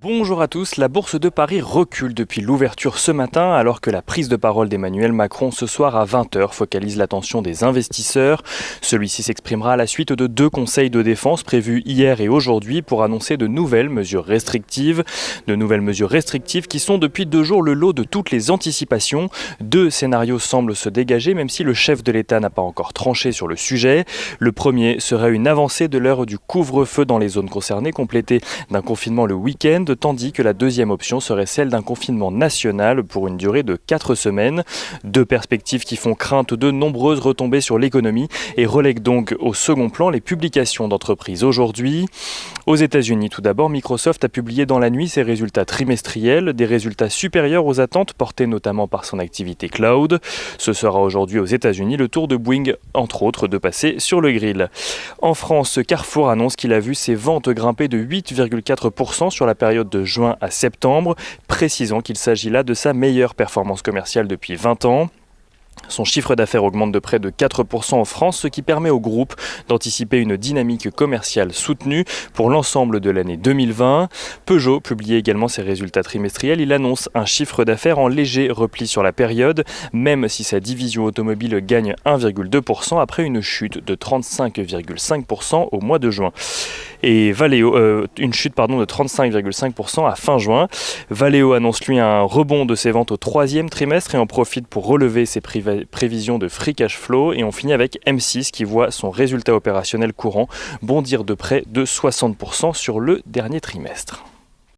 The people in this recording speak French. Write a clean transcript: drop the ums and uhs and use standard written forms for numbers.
Bonjour à tous, la bourse de Paris recule depuis l'ouverture ce matin alors que la prise de parole d'Emmanuel Macron ce soir à 20h focalise l'attention des investisseurs. Celui-ci s'exprimera à la suite de deux conseils de défense prévus hier et aujourd'hui pour annoncer de nouvelles mesures restrictives. De nouvelles mesures restrictives qui sont depuis 2 jours le lot de toutes les anticipations. Deux scénarios semblent se dégager même si le chef de l'État n'a pas encore tranché sur le sujet. Le premier serait une avancée de l'heure du couvre-feu dans les zones concernées complétée d'un confinement le week-end, tandis que la deuxième option serait celle d'un confinement national pour une durée de 4 semaines. Deux perspectives qui font crainte de nombreuses retombées sur l'économie et relèguent donc au second plan les publications d'entreprises aujourd'hui. Aux États-Unis, tout d'abord, Microsoft a publié dans la nuit ses résultats trimestriels, des résultats supérieurs aux attentes portées notamment par son activité cloud. Ce sera aujourd'hui aux États-Unis le tour de Boeing, entre autres, de passer sur le grill. En France, Carrefour annonce qu'il a vu ses ventes grimper de 8,4% sur la période de juin à septembre, précisant qu'il s'agit là de sa meilleure performance commerciale depuis 20 ans. Son chiffre d'affaires augmente de près de 4% en France, ce qui permet au groupe d'anticiper une dynamique commerciale soutenue pour l'ensemble de l'année 2020. Peugeot publie également ses résultats trimestriels. Il annonce un chiffre d'affaires en léger repli sur la période, même si sa division automobile gagne 1,2% après une chute de 35,5% au mois de juin. Et Valeo, une chute de 35,5% à fin juin. Valeo annonce lui un rebond de ses ventes au 3e trimestre et en profite pour relever ses prévisions de free cash flow. Et on finit avec M6 qui voit son résultat opérationnel courant bondir de près de 60% sur le dernier trimestre.